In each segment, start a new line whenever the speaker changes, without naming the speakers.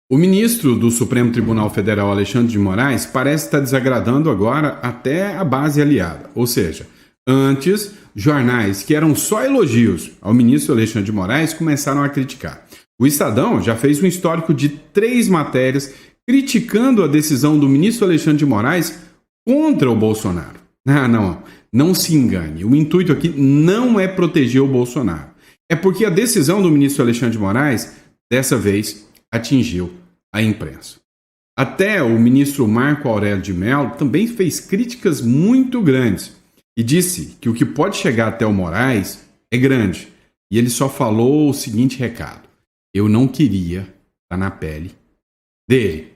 O ministro do Supremo Tribunal Federal, Alexandre de Moraes, parece estar desagradando agora até a base aliada. Ou seja, antes, jornais que eram só elogios ao ministro Alexandre de Moraes começaram a criticar. O Estadão já fez um histórico de 3 matérias criticando a decisão do ministro Alexandre de Moraes contra o Bolsonaro. Não se engane. O intuito aqui não é proteger o Bolsonaro. É porque a decisão do ministro Alexandre de Moraes, dessa vez, atingiu a imprensa. Até o ministro Marco Aurélio de Mello também fez críticas muito grandes e disse que o que pode chegar até o Moraes é grande. E ele só falou o seguinte recado: eu não queria estar na pele dele.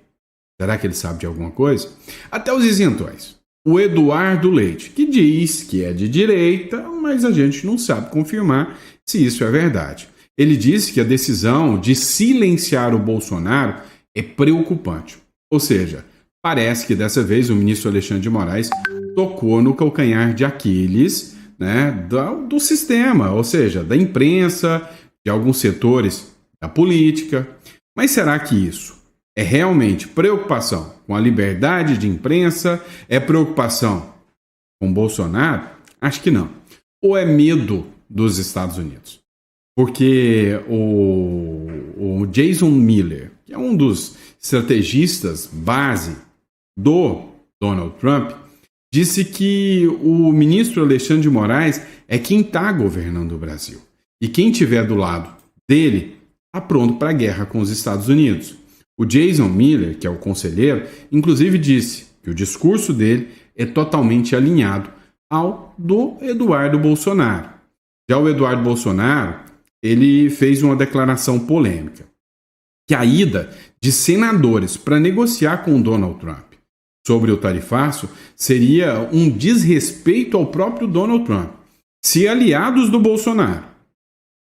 Será que ele sabe de alguma coisa? Até os isentões. O Eduardo Leite, que diz que é de direita, mas a gente não sabe confirmar se isso é verdade. Ele disse que a decisão de silenciar o Bolsonaro é preocupante. Ou seja, parece que dessa vez o ministro Alexandre de Moraes tocou no calcanhar de Aquiles, do sistema, ou seja, da imprensa, de alguns setores da política. Mas será que isso é realmente preocupação com a liberdade de imprensa? É preocupação com Bolsonaro? Acho que não. Ou é medo dos Estados Unidos? Porque o Jason Miller, que é um dos estrategistas base do Donald Trump, disse que o ministro Alexandre de Moraes é quem está governando o Brasil. E quem estiver do lado dele está pronto para a guerra com os Estados Unidos. O Jason Miller, que é o conselheiro, inclusive disse que o discurso dele é totalmente alinhado ao do Eduardo Bolsonaro. Já o Eduardo Bolsonaro, ele fez uma declaração polêmica, que a ida de senadores para negociar com o Donald Trump sobre o tarifaço seria um desrespeito ao próprio Donald Trump. Se aliados do Bolsonaro,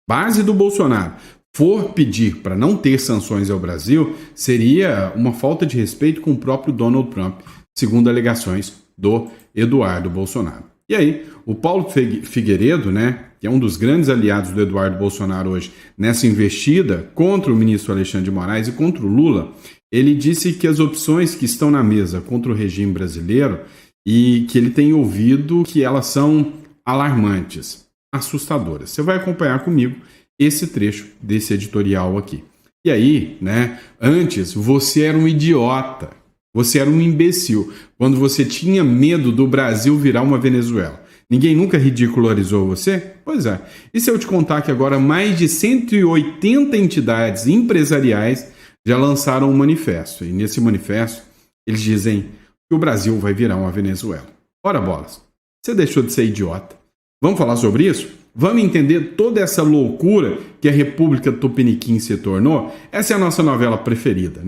base do Bolsonaro, for pedir para não ter sanções ao Brasil, seria uma falta de respeito com o próprio Donald Trump, segundo alegações do Eduardo Bolsonaro. E aí, o Paulo Figueiredo, que é um dos grandes aliados do Eduardo Bolsonaro hoje, nessa investida contra o ministro Alexandre de Moraes e contra o Lula, ele disse que as opções que estão na mesa contra o regime brasileiro e que ele tem ouvido que elas são alarmantes, assustadoras. Você vai acompanhar comigo esse trecho desse editorial aqui. E aí, antes você era um idiota, você era um imbecil, quando você tinha medo do Brasil virar uma Venezuela. Ninguém nunca ridicularizou você? Pois é. E se eu te contar que agora mais de 180 entidades empresariais já lançaram um manifesto. E nesse manifesto eles dizem que o Brasil vai virar uma Venezuela. Ora bolas, você deixou de ser idiota. Vamos falar sobre isso? Vamos entender toda essa loucura que a República Tupiniquim se tornou? Essa é a nossa novela preferida,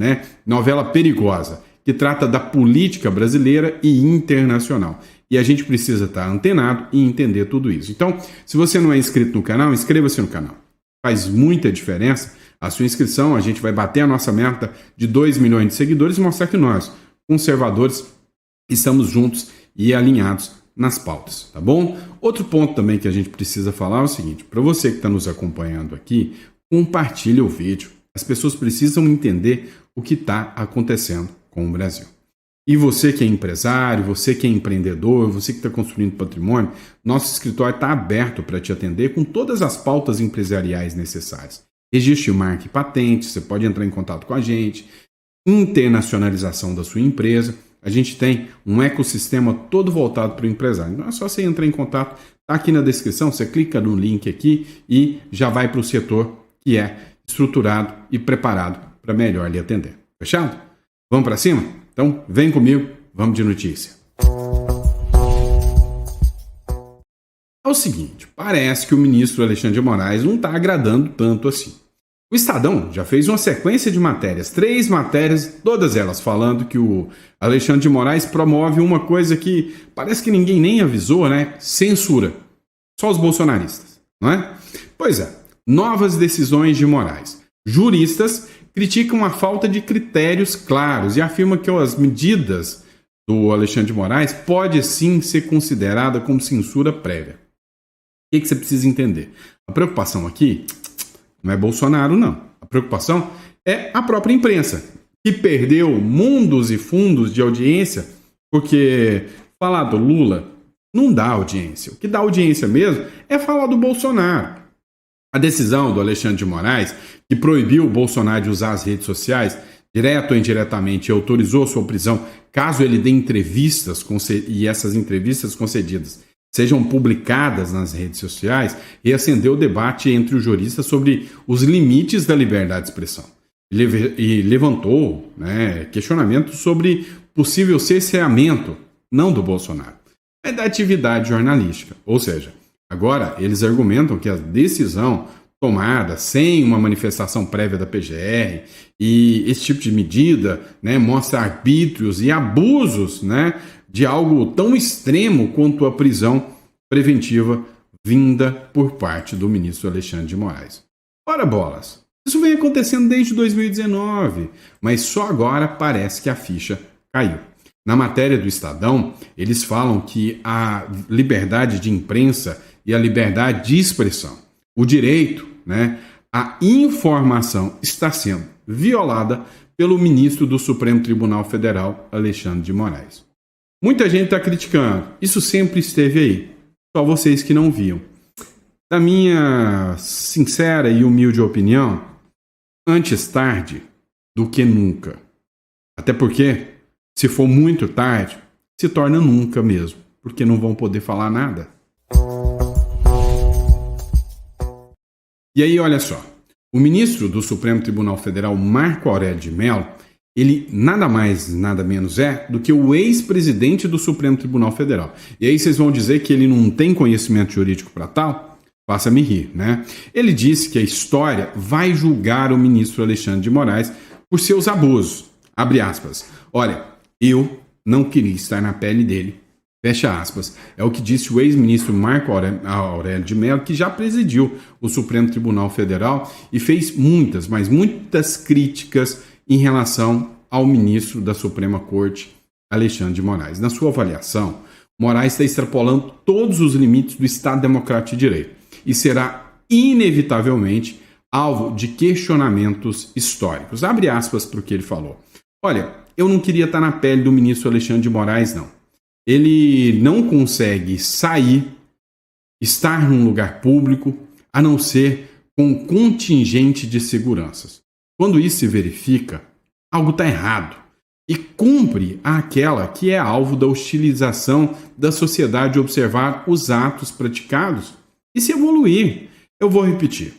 Novela perigosa, que trata da política brasileira e internacional. E a gente precisa estar antenado e entender tudo isso. Então, se você não é inscrito no canal, inscreva-se no canal. Faz muita diferença a sua inscrição. A gente vai bater a nossa meta de 2 milhões de seguidores e mostrar que nós, conservadores, estamos juntos e alinhados nas pautas, tá bom? Outro ponto também que a gente precisa falar é o seguinte: para você que está nos acompanhando aqui, compartilhe o vídeo. As pessoas precisam entender o que está acontecendo com o Brasil. E você que é empresário, você que é empreendedor, você que está construindo patrimônio, nosso escritório está aberto para te atender com todas as pautas empresariais necessárias. Registro de marca e patente, você pode entrar em contato com a gente, internacionalização da sua empresa. A gente tem um ecossistema todo voltado para o empresário. Então é só você entrar em contato, está aqui na descrição, você clica no link aqui e já vai para o setor que é estruturado e preparado para melhor lhe atender. Fechado? Vamos para cima? Então vem comigo, vamos de notícia. É o seguinte, parece que o ministro Alexandre de Moraes não está agradando tanto assim. O Estadão já fez uma sequência de matérias, 3 matérias, todas elas falando que o Alexandre de Moraes promove uma coisa que parece que ninguém nem avisou, Censura. Só os bolsonaristas, não é? Pois é, novas decisões de Moraes. Juristas criticam a falta de critérios claros e afirmam que as medidas do Alexandre de Moraes pode sim ser considerada como censura prévia. O que você precisa entender? A preocupação aqui não é Bolsonaro, não. A preocupação é a própria imprensa, que perdeu mundos e fundos de audiência, porque falar do Lula não dá audiência. O que dá audiência mesmo é falar do Bolsonaro. A decisão do Alexandre de Moraes, que proibiu o Bolsonaro de usar as redes sociais, direto ou indiretamente, e autorizou sua prisão caso ele dê entrevistas e essas entrevistas concedidas sejam publicadas nas redes sociais, e acendeu o debate entre os juristas sobre os limites da liberdade de expressão. E levantou, questionamentos sobre possível cerceamento, não do Bolsonaro, mas da atividade jornalística. Ou seja, agora eles argumentam que a decisão tomada sem uma manifestação prévia da PGR e esse tipo de medida mostra arbítrios e abusos de algo tão extremo quanto a prisão preventiva vinda por parte do ministro Alexandre de Moraes. Ora bolas, isso vem acontecendo desde 2019, mas só agora parece que a ficha caiu. Na matéria do Estadão, eles falam que a liberdade de imprensa e a liberdade de expressão, o direito, a informação está sendo violada pelo ministro do Supremo Tribunal Federal, Alexandre de Moraes. Muita gente está criticando, isso sempre esteve aí, só vocês que não viam. Na minha sincera e humilde opinião, antes tarde do que nunca. Até porque, se for muito tarde, se torna nunca mesmo, porque não vão poder falar nada. E aí, olha só, o ministro do Supremo Tribunal Federal, Marco Aurélio de Mello, ele nada mais, nada menos é do que o ex-presidente do Supremo Tribunal Federal. E aí vocês vão dizer que ele não tem conhecimento jurídico para tal? Faça-me rir, Ele disse que a história vai julgar o ministro Alexandre de Moraes por seus abusos. Abre aspas. Olha, eu não queria estar na pele dele. Fecha aspas. É o que disse o ex-ministro Marco Aurélio de Mello, que já presidiu o Supremo Tribunal Federal e fez muitas, mas muitas críticas em relação ao ministro da Suprema Corte, Alexandre de Moraes. Na sua avaliação, Moraes está extrapolando todos os limites do Estado Democrático de Direito e será inevitavelmente alvo de questionamentos históricos. Abre aspas para o que ele falou. Olha, eu não queria estar na pele do ministro Alexandre de Moraes, não. Ele não consegue sair, estar num lugar público, a não ser com contingente de seguranças. Quando isso se verifica, algo está errado e cumpre àquela que é alvo da hostilização da sociedade observar os atos praticados e se evoluir. Eu vou repetir.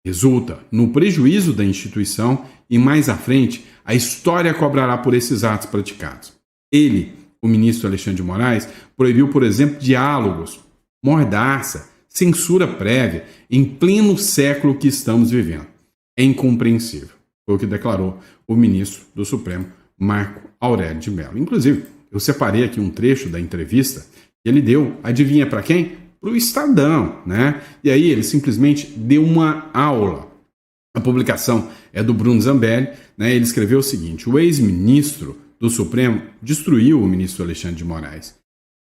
Resulta no prejuízo da instituição e mais à frente a história cobrará por esses atos praticados. Ele, o ministro Alexandre de Moraes, proibiu, por exemplo, diálogos, mordaça, censura prévia em pleno século que estamos vivendo. É incompreensível. Foi o que declarou o ministro do Supremo, Marco Aurélio de Mello. Inclusive, eu separei aqui um trecho da entrevista que ele deu, adivinha para quem? Para o Estadão, E aí ele simplesmente deu uma aula. A publicação é do Bruno Zambelli, Ele escreveu o seguinte: o ex-ministro do Supremo destruiu o ministro Alexandre de Moraes.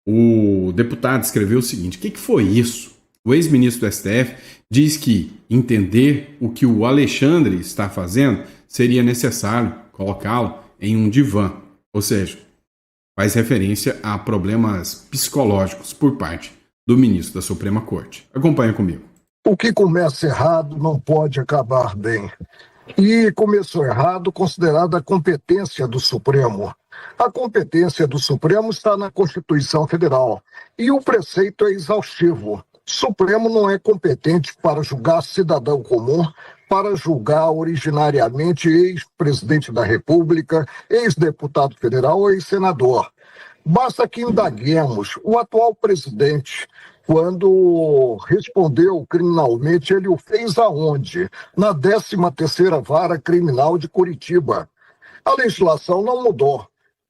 O deputado escreveu o seguinte: o que foi isso? O ex-ministro do STF diz que entender o que o Alexandre está fazendo seria necessário colocá-lo em um divã, ou seja, faz referência a problemas psicológicos por parte do ministro da Suprema Corte. Acompanha comigo.
O que começa errado não pode acabar bem. E começou errado considerada a competência do Supremo. A competência do Supremo está na Constituição Federal e o preceito é exaustivo. O Supremo não é competente para julgar cidadão comum, para julgar originariamente ex-presidente da República, ex-deputado federal ou ex-senador. Basta que indaguemos o atual presidente. Quando respondeu criminalmente, ele o fez aonde? Na 13ª Vara Criminal de Curitiba. A legislação não mudou.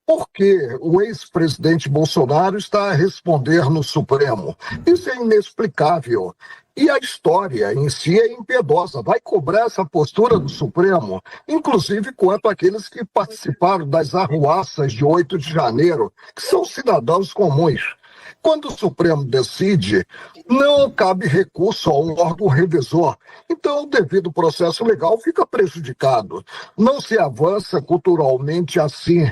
Por que o ex-presidente Bolsonaro está a responder no Supremo? Isso é inexplicável. E a história em si é impiedosa. Vai cobrar essa postura do Supremo, inclusive quanto àqueles que participaram das arruaças de 8 de janeiro, que são cidadãos comuns. Quando o Supremo decide, não cabe recurso a um órgão revisor. Então, o devido processo legal fica prejudicado. Não se avança culturalmente assim,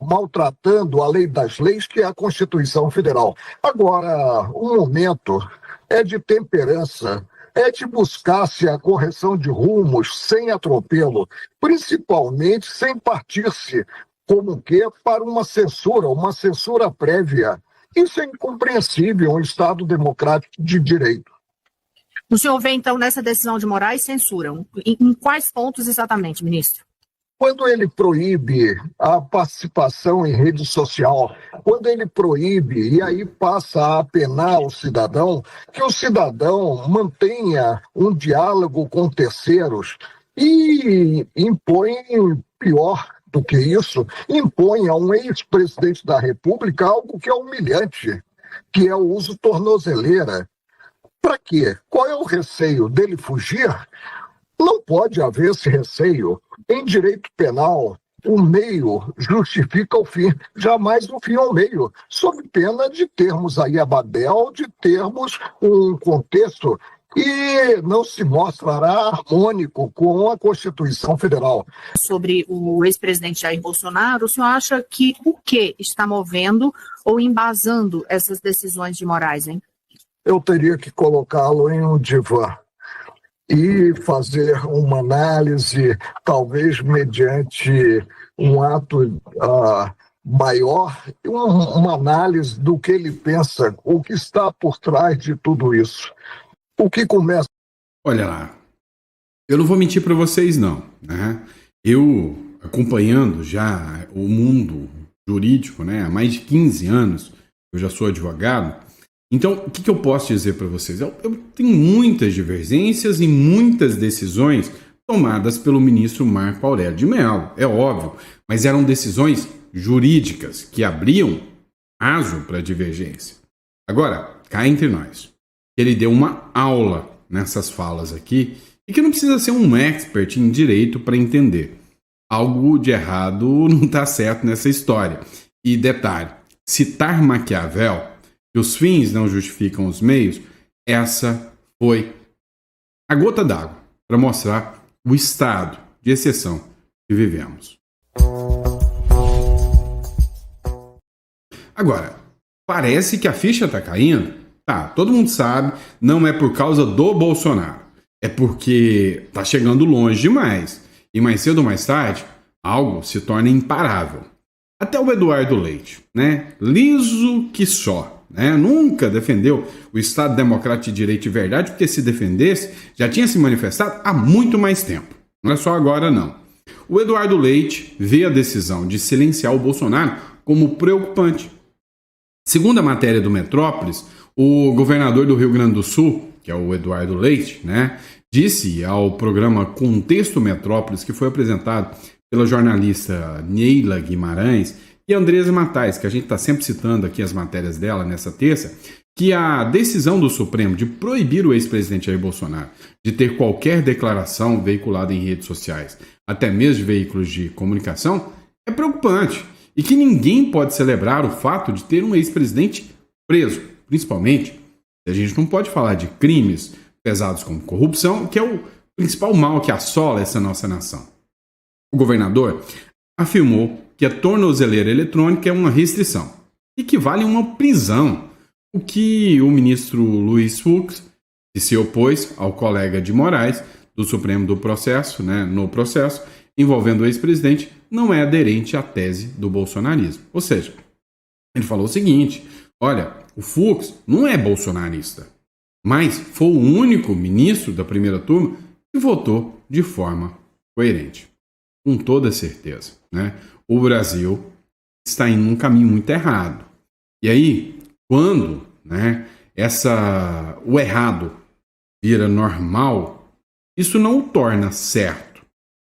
maltratando a lei das leis, que é a Constituição Federal. Agora, o momento é de temperança, é de buscar-se a correção de rumos sem atropelo, principalmente sem partir-se, como que, para uma censura prévia. Isso é incompreensível em um Estado democrático de direito.
O senhor vê, então, nessa decisão de Moraes, censura. Em quais pontos exatamente, ministro?
Quando ele proíbe a participação em rede social, quando ele proíbe e aí passa a penar o cidadão, que o cidadão mantenha um diálogo com terceiros e impõe, pior do que isso, impõe a um ex-presidente da República algo que é humilhante, que é o uso tornozeleira. Para quê? Qual é o receio dele fugir? Não pode haver esse receio. Em direito penal, o meio justifica o fim, jamais o fim ao meio, sob pena de termos aí a Babel, de termos um contexto que não se mostrará harmônico com a Constituição Federal.
Sobre o ex-presidente Jair Bolsonaro, o senhor acha que o que está movendo ou embasando essas decisões de Moraes, hein?
Eu teria que colocá-lo em um divã e fazer uma análise, talvez mediante um ato maior, uma análise do que ele pensa, o que está por trás de tudo isso. O que começa...
Olha lá, eu não vou mentir para vocês não, né? Eu, acompanhando já o mundo jurídico, né, há mais de 15 anos, eu já sou advogado. Então, o que eu posso dizer para vocês? Eu tenho muitas divergências e muitas decisões tomadas pelo ministro Marco Aurélio de Mello, é óbvio, mas eram decisões jurídicas que abriam aso para divergência. Agora, cá entre nós, ele deu uma aula nessas falas aqui e que não precisa ser um expert em direito para entender. Algo de errado não está certo nessa história. E detalhe, citar Maquiavel, que os fins não justificam os meios, essa foi a gota d'água para mostrar o estado de exceção que vivemos. Agora, parece que a ficha está caindo. Tá, todo mundo sabe, não é por causa do Bolsonaro. É porque está chegando longe demais. E mais cedo ou mais tarde, algo se torna imparável. Até o Eduardo Leite, né? Liso que só. Né? Nunca defendeu o Estado Democrático de Direito e Verdade, porque se defendesse, já tinha se manifestado há muito mais tempo. Não é só agora, não. O Eduardo Leite vê a decisão de silenciar o Bolsonaro como preocupante. Segundo a matéria do Metrópolis, o governador do Rio Grande do Sul, que é o Eduardo Leite, né, disse ao programa Contexto Metrópolis, que foi apresentado pela jornalista Neila Guimarães e Andresa Matais, que a gente está sempre citando aqui as matérias dela nessa terça, que a decisão do Supremo de proibir o ex-presidente Jair Bolsonaro de ter qualquer declaração veiculada em redes sociais, até mesmo de veículos de comunicação, é preocupante e que ninguém pode celebrar o fato de ter um ex-presidente preso, principalmente se a gente não pode falar de crimes pesados como corrupção, que é o principal mal que assola essa nossa nação. O governador afirmou que a tornozeleira eletrônica é uma restrição, equivale a uma prisão, o que o ministro Luiz Fux, que se opôs ao colega de Moraes, do Supremo do processo, né, no processo, envolvendo o ex-presidente, não é aderente à tese do bolsonarismo. Ou seja, ele falou o seguinte, olha, o Fux não é bolsonarista, mas foi o único ministro da primeira turma que votou de forma coerente. Com toda certeza, né? O Brasil está em um caminho muito errado. E aí, quando, né, o errado vira normal, isso não o torna certo,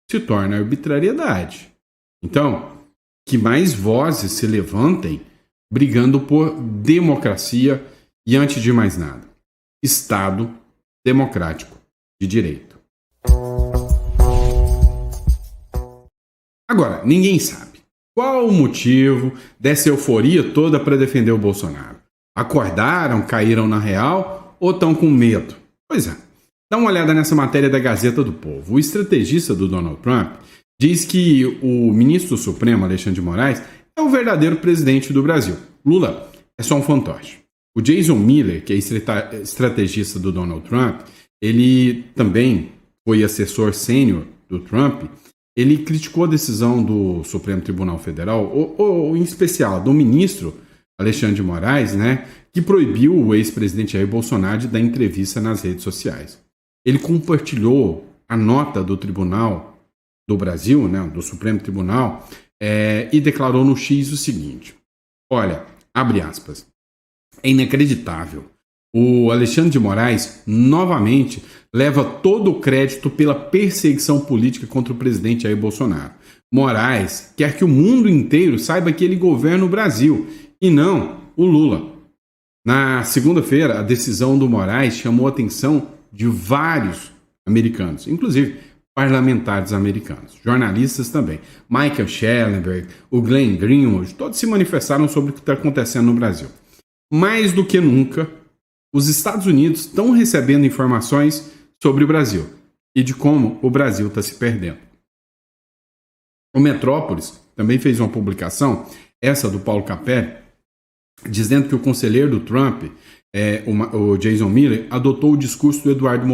se torna arbitrariedade. Então, que mais vozes se levantem brigando por democracia e, antes de mais nada, Estado democrático de direito. Agora, ninguém sabe qual o motivo dessa euforia toda para defender o Bolsonaro. Acordaram, caíram na real ou estão com medo? Pois é. Dá uma olhada nessa matéria da Gazeta do Povo. O estrategista do Donald Trump diz que o ministro Supremo, Alexandre de Moraes, é o verdadeiro presidente do Brasil. Lula é só um fantoche. O Jason Miller, que é estrategista do Donald Trump, ele também foi assessor sênior do Trump. Ele criticou a decisão do Supremo Tribunal Federal, ou em especial do ministro Alexandre de Moraes, né, que proibiu o ex-presidente Jair Bolsonaro de dar entrevista nas redes sociais. Ele compartilhou a nota do Tribunal do Brasil, né, do Supremo Tribunal, e declarou no X o seguinte: olha, abre aspas, é inacreditável. O Alexandre de Moraes, novamente, leva todo o crédito pela perseguição política contra o presidente Jair Bolsonaro. Moraes quer que o mundo inteiro saiba que ele governa o Brasil e não o Lula. Na segunda-feira, a decisão do Moraes chamou a atenção de vários americanos, inclusive parlamentares americanos, jornalistas também. Michael Schellenberg, o Glenn Greenwald, todos se manifestaram sobre o que está acontecendo no Brasil. Mais do que nunca, os Estados Unidos estão recebendo informações sobre o Brasil e de como o Brasil está se perdendo. O Metrópolis também fez uma publicação, essa do Paulo Capelli, dizendo que o conselheiro do Trump, o Jason Miller, adotou o discurso do Eduardo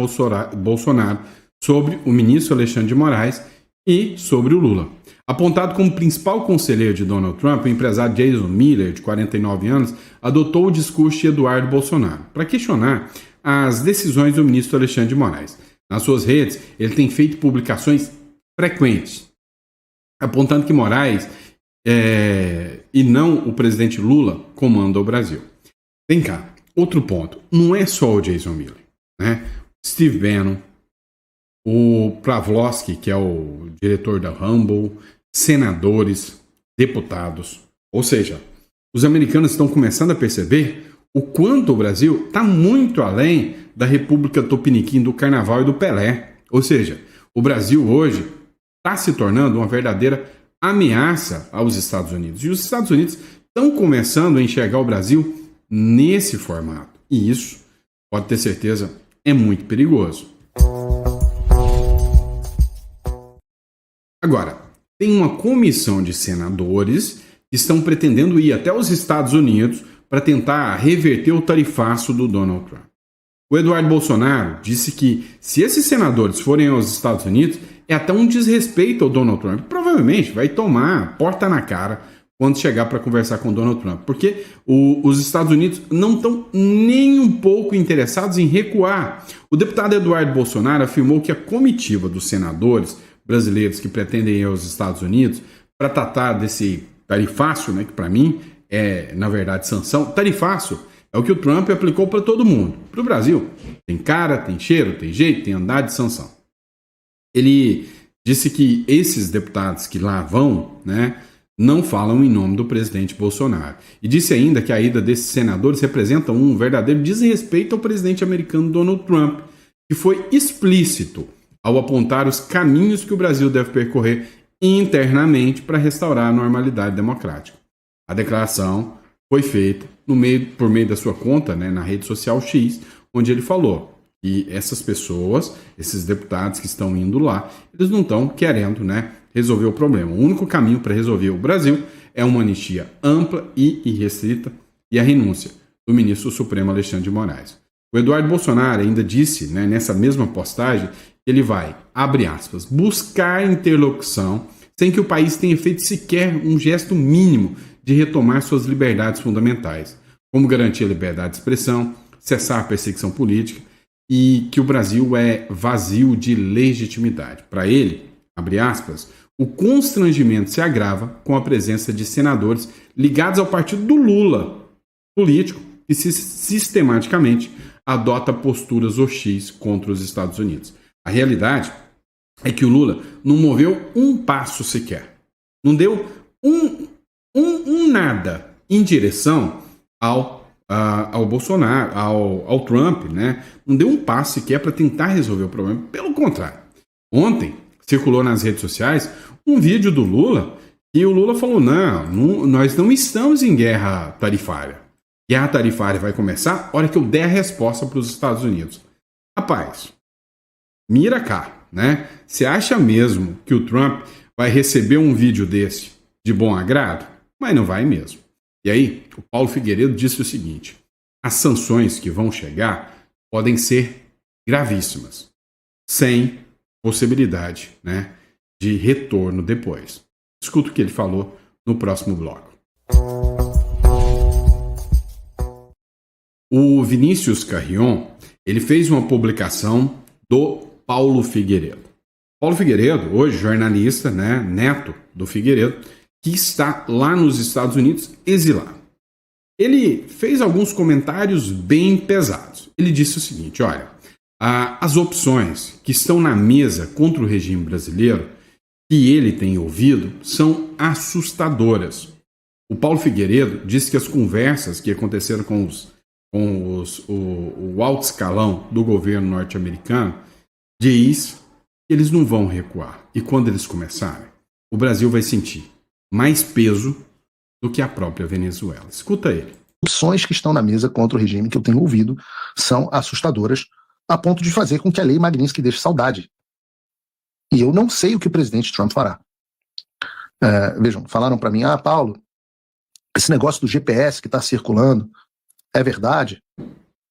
Bolsonaro sobre o ministro Alexandre de Moraes e sobre o Lula. Apontado como principal conselheiro de Donald Trump, o empresário Jason Miller, de 49 anos, adotou o discurso de Eduardo Bolsonaro para questionar as decisões do ministro Alexandre de Moraes. Nas suas redes, ele tem feito publicações frequentes, apontando que Moraes e não o presidente Lula comanda o Brasil. Vem cá, outro ponto. Não é só o Jason Miller, né? Steve Bannon, o Pavlovsky, que é o diretor da Rumble, senadores, deputados. Ou seja, os americanos estão começando a perceber o quanto o Brasil está muito além da República Tupiniquim, do Carnaval e do Pelé. Ou seja, o Brasil hoje está se tornando uma verdadeira ameaça aos Estados Unidos. E os Estados Unidos estão começando a enxergar o Brasil nesse formato. E isso, pode ter certeza, é muito perigoso. Agora, tem uma comissão de senadores que estão pretendendo ir até os Estados Unidos para tentar reverter o tarifaço do Donald Trump. O Eduardo Bolsonaro disse que se esses senadores forem aos Estados Unidos, é até um desrespeito ao Donald Trump. Provavelmente vai tomar porta na cara quando chegar para conversar com o Donald Trump, porque os Estados Unidos não estão nem um pouco interessados em recuar. O deputado Eduardo Bolsonaro afirmou que a comitiva dos senadores brasileiros que pretendem ir aos Estados Unidos para tratar desse tarifaço, né, que para mim é, na verdade, sanção. Tarifaço é o que o Trump aplicou para todo mundo. Para o Brasil, tem cara, tem cheiro, tem jeito, tem andar de sanção. Ele disse que esses deputados que lá vão, né, não falam em nome do presidente Bolsonaro. E disse ainda que a ida desses senadores representa um verdadeiro desrespeito ao presidente americano Donald Trump, que foi explícito ao apontar os caminhos que o Brasil deve percorrer internamente para restaurar a normalidade democrática. A declaração foi feita por meio da sua conta, né, na rede social X, onde ele falou que essas pessoas, esses deputados que estão indo lá, eles não estão querendo, né, resolver o problema. O único caminho para resolver o Brasil é uma anistia ampla e irrestrita e a renúncia do ministro Supremo Alexandre de Moraes. O Eduardo Bolsonaro ainda disse, né, nessa mesma postagem, que ele vai, abre aspas, buscar interlocução sem que o país tenha feito sequer um gesto mínimo de retomar suas liberdades fundamentais, como garantir a liberdade de expressão, cessar a perseguição política e que o Brasil é vazio de legitimidade. Para ele, abre aspas, o constrangimento se agrava com a presença de senadores ligados ao partido do Lula, político que sistematicamente adota posturas hostis contra os Estados Unidos. A realidade é que o Lula não moveu um passo sequer, não deu um nada em direção ao Bolsonaro, ao Trump, né? Não deu um passo sequer para tentar resolver o problema. Pelo contrário, ontem circulou nas redes sociais um vídeo do Lula e o Lula falou, não, nós não estamos em guerra tarifária. guerra tarifária vai começar a hora que eu der a resposta para os Estados Unidos. Rapaz, mira cá, né? Você acha mesmo que o Trump vai receber um vídeo desse de bom agrado? Mas não vai mesmo. E aí, o Paulo Figueiredo disse o seguinte: as sanções que vão chegar podem ser gravíssimas, sem possibilidade, né, de retorno depois. Escuta o que ele falou no próximo bloco. O Vinícius Carrion, ele fez uma publicação do Paulo Figueiredo. Paulo Figueiredo, hoje jornalista, né, neto do Figueiredo, que está lá nos Estados Unidos exilado. Ele fez alguns comentários bem pesados. Ele disse o seguinte: olha, as opções que estão na mesa contra o regime brasileiro, que ele tem ouvido, são assustadoras. O Paulo Figueiredo disse que as conversas que aconteceram com o alto escalão do governo norte-americano diz que eles não vão recuar. E quando eles começarem, o Brasil vai sentir mais peso do que a própria Venezuela. Escuta ele.
Opções que estão na mesa contra o regime que eu tenho ouvido são assustadoras, a ponto de fazer com que a lei Magnitsky deixe saudade. E eu não sei o que o presidente Trump fará. Vejam, falaram para mim: Paulo, esse negócio do GPS que está circulando é verdade?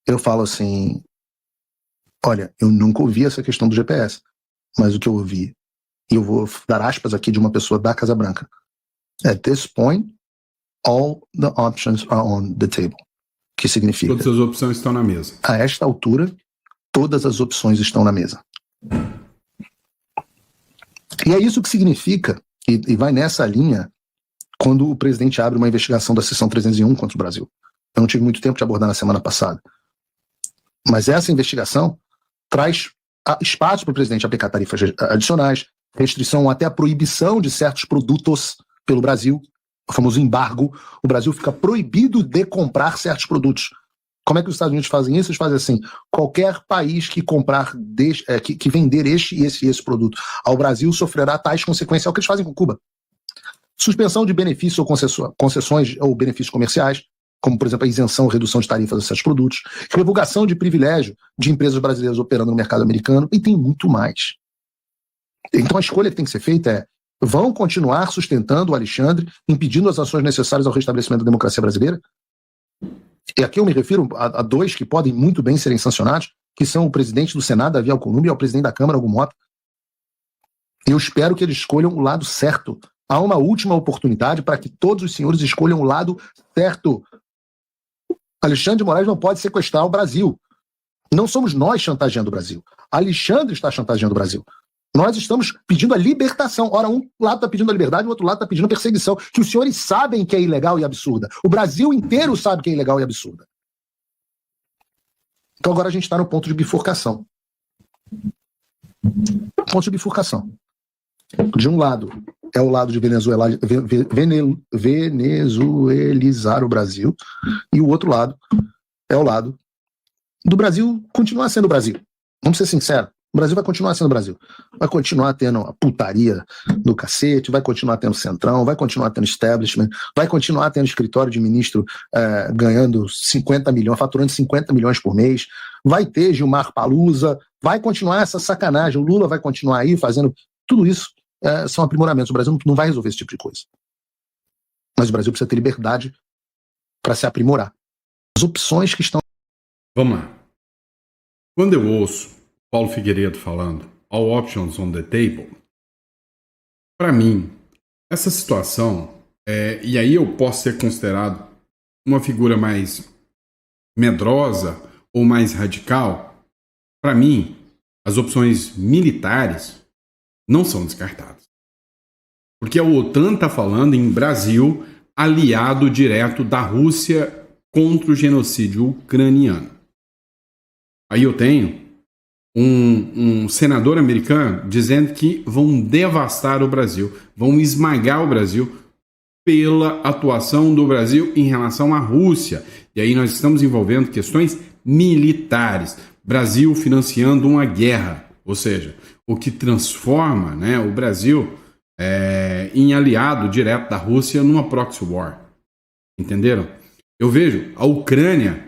Eu falo assim: olha, eu nunca ouvi essa questão do GPS, mas o que eu ouvi, e eu vou dar aspas aqui de uma pessoa da Casa Branca: at this point, all the options are on the table. Que significa:
todas as opções estão na mesa.
A esta altura, todas as opções estão na mesa. E é isso que significa, e vai nessa linha, quando o presidente abre uma investigação da seção 301 contra o Brasil. Eu não tive muito tempo de abordar na semana passada. Mas essa investigação traz espaço para o presidente aplicar tarifas adicionais, restrição até a proibição de certos produtos pelo Brasil, o famoso embargo. O Brasil fica proibido de comprar certos produtos. Como é que os Estados Unidos fazem isso? Eles fazem assim: qualquer país que comprar, que vender este e esse produto ao Brasil sofrerá tais consequências. É o que eles fazem com Cuba. Suspensão de benefícios ou concessões ou benefícios comerciais, como, por exemplo, a isenção ou redução de tarifas a certos produtos, revogação de privilégio de empresas brasileiras operando no mercado americano, e tem muito mais. Então a escolha que tem que ser feita é: vão continuar sustentando o Alexandre, impedindo as ações necessárias ao restabelecimento da democracia brasileira? E aqui eu me refiro a dois que podem muito bem serem sancionados, que são o presidente do Senado, Davi Alcolumbre, e o presidente da Câmara, Hugo Mota. Eu espero que eles escolham o lado certo. Há uma última oportunidade para que todos os senhores escolham o lado certo. Alexandre de Moraes não pode sequestrar o Brasil. Não somos nós chantageando o Brasil. Alexandre está chantageando o Brasil. Nós estamos pedindo a libertação. Ora, um lado está pedindo a liberdade, o outro lado está pedindo a perseguição, que os senhores sabem que é ilegal e absurda. O Brasil inteiro sabe que é ilegal e absurda. Então agora a gente está no ponto de bifurcação. Ponto de bifurcação. De um lado é o lado de venezuelizar o Brasil, e o outro lado é o lado do Brasil continuar sendo o Brasil. Vamos ser sinceros. O Brasil vai continuar sendo o Brasil. Vai continuar tendo a putaria do cacete, vai continuar tendo centrão, vai continuar tendo establishment, vai continuar tendo escritório de ministro ganhando 50 milhões, faturando 50 milhões por mês, vai ter Gilmar Palusa, vai continuar essa sacanagem, o Lula vai continuar aí fazendo tudo isso. São aprimoramentos. O Brasil não vai resolver esse tipo de coisa. Mas o Brasil precisa ter liberdade para se aprimorar. As opções que estão...
Vamos lá. Quando eu ouço Paulo Figueiredo falando all options on the table, para mim, essa situação, e aí eu posso ser considerado uma figura mais medrosa ou mais radical, para mim, as opções militares não são descartadas. Porque a OTAN está falando em Brasil aliado direto da Rússia contra o genocídio ucraniano. Aí eu tenho um senador americano dizendo que vão devastar o Brasil, vão esmagar o Brasil pela atuação do Brasil em relação à Rússia. E aí nós estamos envolvendo questões militares. Brasil financiando uma guerra, ou seja, o que transforma, né, o Brasil em aliado direto da Rússia numa proxy war. Entenderam? Eu vejo a Ucrânia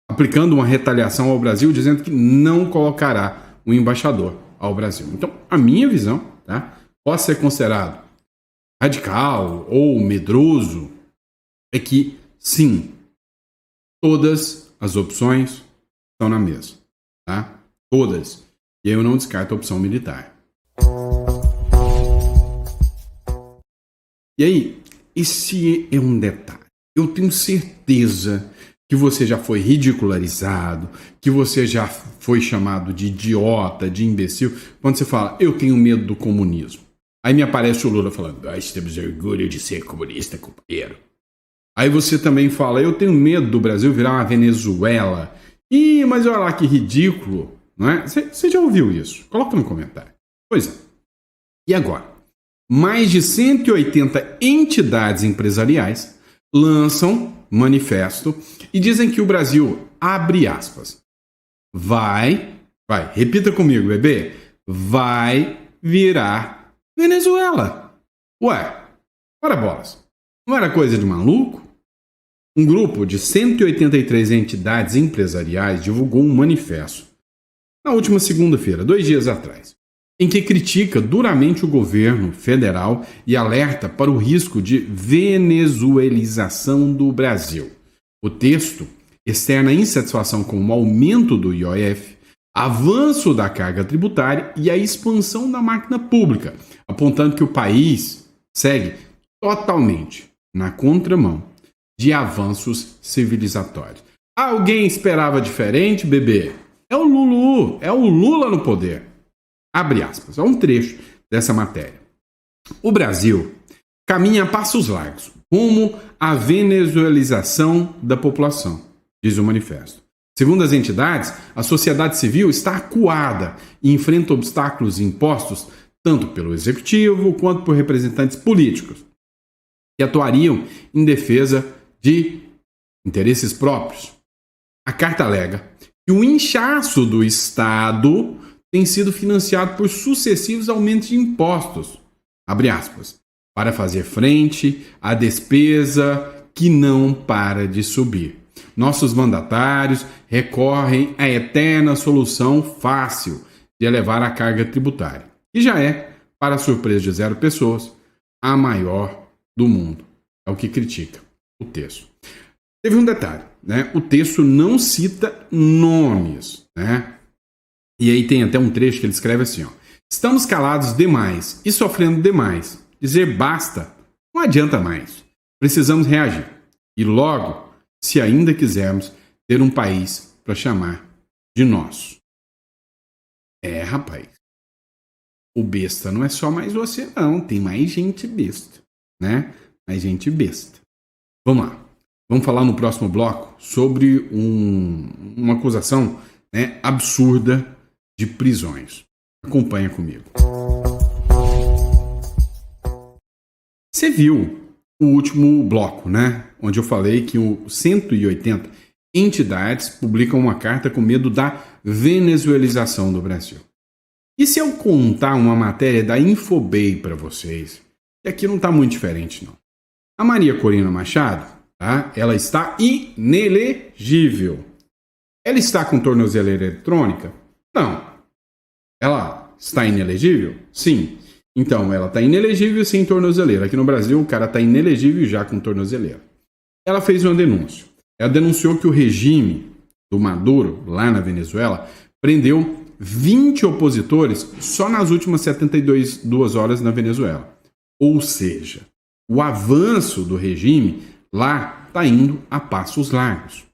aplicando uma retaliação ao Brasil, dizendo que não colocará um embaixador ao Brasil. Então, a minha visão, tá, pode ser considerado radical ou medroso, é que, sim, todas as opções estão na mesa. Tá? Todas. E aí eu não descarto a opção militar. E aí, esse é um detalhe. Eu tenho certeza que você já foi ridicularizado, que você já foi chamado de idiota, de imbecil, quando você fala, eu tenho medo do comunismo. Aí me aparece o Lula falando, nós temos orgulho de ser comunista, companheiro. Aí você também fala, eu tenho medo do Brasil virar uma Venezuela. Ih, mas olha lá que ridículo, não é? Você já ouviu isso? Coloca no comentário. Pois é. E agora? Mais de 180 entidades empresariais lançam manifesto e dizem que o Brasil, abre aspas, vai, repita comigo, bebê, vai virar Venezuela. Ué, ora bolas, não era coisa de maluco? Um grupo de 183 entidades empresariais divulgou um manifesto na última segunda-feira, 2 dias atrás, em que critica duramente o governo federal e alerta para o risco de venezuelização do Brasil. O texto externa insatisfação com o aumento do IOF, avanço da carga tributária e a expansão da máquina pública, apontando que o país segue totalmente na contramão de avanços civilizatórios. Alguém esperava diferente, bebê? É o Lula no poder. Abre aspas, é um trecho dessa matéria. O Brasil caminha a passos largos rumo à venezuelização da população, diz o manifesto. Segundo as entidades, a sociedade civil está acuada e enfrenta obstáculos impostos tanto pelo executivo quanto por representantes políticos que atuariam em defesa de interesses próprios. A carta alega que o inchaço do Estado tem sido financiado por sucessivos aumentos de impostos, abre aspas, para fazer frente à despesa que não para de subir. Nossos mandatários recorrem à eterna solução fácil de elevar a carga tributária, que já é, para a surpresa de 0 pessoas, a maior do mundo. É o que critica o texto. Teve um detalhe, né? O texto não cita nomes, né? E aí tem até um trecho que ele escreve assim, ó. Estamos calados demais e sofrendo demais. Dizer basta não adianta mais. Precisamos reagir. E logo, se ainda quisermos ter um país para chamar de nosso. É, rapaz. O besta não é só mais você, não. Tem mais gente besta, né? Mais gente besta. Vamos lá. Vamos falar no próximo bloco sobre uma acusação, né, absurda de prisões. Acompanha comigo. Você viu o último bloco, né? Onde eu falei que 180 entidades publicam uma carta com medo da venezuelização do Brasil. E se eu contar uma matéria da Infobay para vocês, que aqui não está muito diferente, não. A Maria Corina Machado, tá? Ela está inelegível. Ela está com tornozeleira eletrônica? Não. Ela está inelegível? Sim. Então, ela está inelegível sem tornozeleira. Aqui no Brasil, o cara está inelegível já com tornozeleira. Ela fez uma denúncia. Ela denunciou que o regime do Maduro, lá na Venezuela, prendeu 20 opositores só nas últimas 72 horas na Venezuela. Ou seja, o avanço do regime lá está indo a passos largos.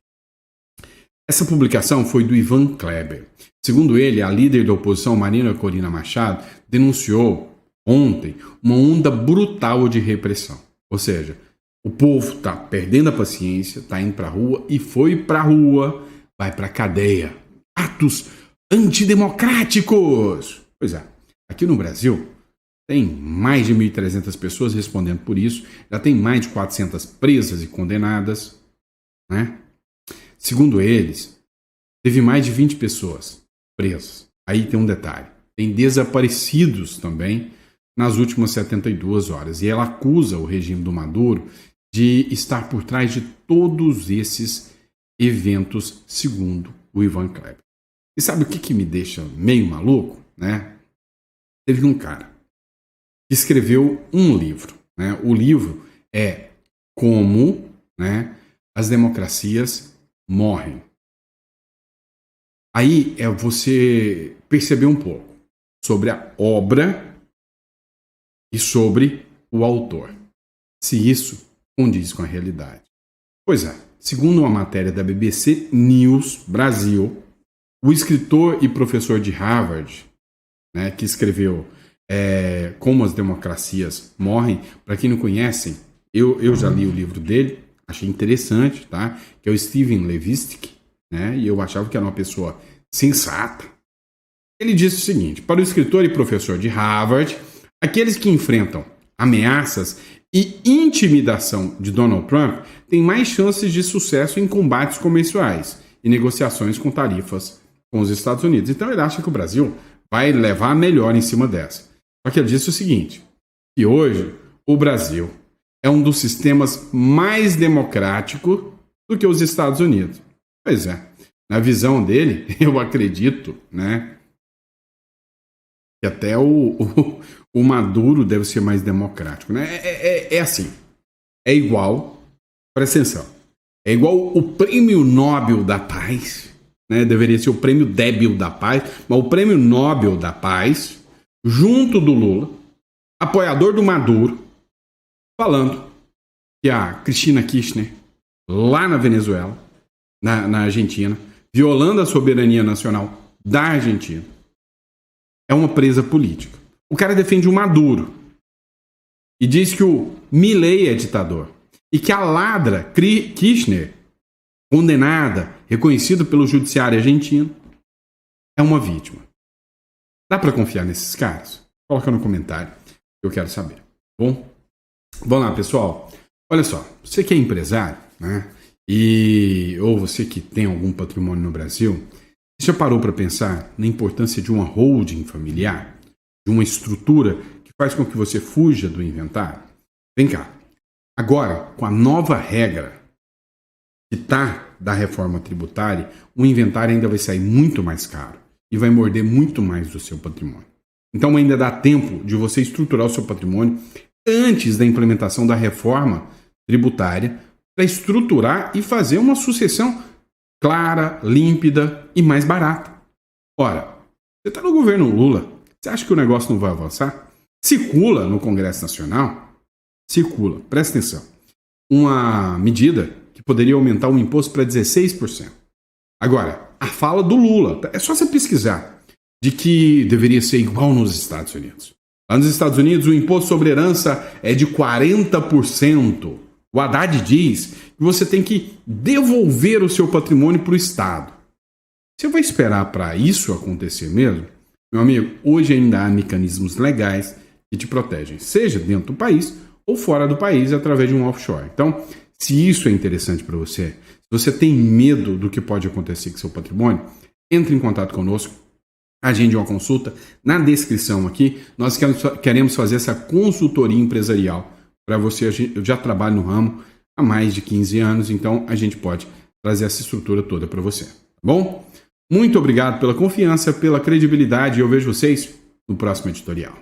Essa publicação foi do Ivan Kleber. Segundo ele, a líder da oposição, Maria Corina Machado, denunciou ontem uma onda brutal de repressão. Ou seja, o povo está perdendo a paciência, está indo para a rua e foi para a rua, vai para a cadeia. Atos antidemocráticos! Pois é, aqui no Brasil tem mais de 1.300 pessoas respondendo por isso, já tem mais de 400 presas e condenadas, né? Segundo eles, teve mais de 20 pessoas presas. Aí tem um detalhe, tem desaparecidos também nas últimas 72 horas. E ela acusa o regime do Maduro de estar por trás de todos esses eventos, segundo o Ivan Kleber. E sabe o que me deixa meio maluco, né? Teve um cara que escreveu um livro, né? O livro é Como, né, as democracias morrem. Aí é você perceber um pouco sobre a obra e sobre o autor, se isso condiz com a realidade. Pois é, segundo uma matéria da BBC News Brasil, o escritor e professor de Harvard, né, que escreveu Como as Democracias Morrem, para quem não conhece, eu já li o livro dele, achei interessante, tá? Que é o Steven Levitsky, né? E eu achava que era uma pessoa sensata. Ele disse o seguinte: para o escritor e professor de Harvard, aqueles que enfrentam ameaças e intimidação de Donald Trump têm mais chances de sucesso em combates comerciais e negociações com tarifas com os Estados Unidos. Então ele acha que o Brasil vai levar melhor em cima dessa. Só que ele disse o seguinte, que hoje o Brasil é um dos sistemas mais democráticos do que os Estados Unidos. Pois é, na visão dele, eu acredito, né, que até o Maduro deve ser mais democrático, né? É assim, é igual, presta atenção, é igual o Prêmio Nobel da Paz, né? Deveria ser o Prêmio Débil da Paz, mas o Prêmio Nobel da Paz, junto do Lula, apoiador do Maduro, falando que a Cristina Kirchner, lá na Venezuela, na Argentina, violando a soberania nacional da Argentina, é uma presa política. O cara defende o Maduro e diz que o Milei é ditador e que a ladra Kirchner, condenada, reconhecida pelo judiciário argentino, é uma vítima. Dá para confiar nesses caras? Coloca no comentário, eu quero saber. Bom, vamos lá, pessoal. Olha só, você que é empresário, né? Ou você que tem algum patrimônio no Brasil, você já parou para pensar na importância de uma holding familiar? De uma estrutura que faz com que você fuja do inventário? Vem cá. Agora, com a nova regra que está da reforma tributária, o inventário ainda vai sair muito mais caro e vai morder muito mais do seu patrimônio. Então ainda dá tempo de você estruturar o seu patrimônio antes da implementação da reforma tributária para estruturar e fazer uma sucessão clara, límpida e mais barata. Ora, você está no governo Lula, você acha que o negócio não vai avançar? Circula no Congresso Nacional, circula, presta atenção, uma medida que poderia aumentar o imposto para 16%. Agora, a fala do Lula, é só você pesquisar, de que deveria ser igual nos Estados Unidos. Lá nos Estados Unidos, o imposto sobre herança é de 40%. O Haddad diz que você tem que devolver o seu patrimônio para o Estado. Você vai esperar para isso acontecer mesmo? Meu amigo, hoje ainda há mecanismos legais que te protegem, seja dentro do país ou fora do país, através de um offshore. Então, se isso é interessante para você, se você tem medo do que pode acontecer com seu patrimônio, entre em contato conosco, agende uma consulta. Na descrição aqui, nós queremos fazer essa consultoria empresarial para você. Eu já trabalho no ramo há mais de 15 anos, então a gente pode trazer essa estrutura toda para você, tá bom? Muito obrigado pela confiança, pela credibilidade e eu vejo vocês no próximo editorial.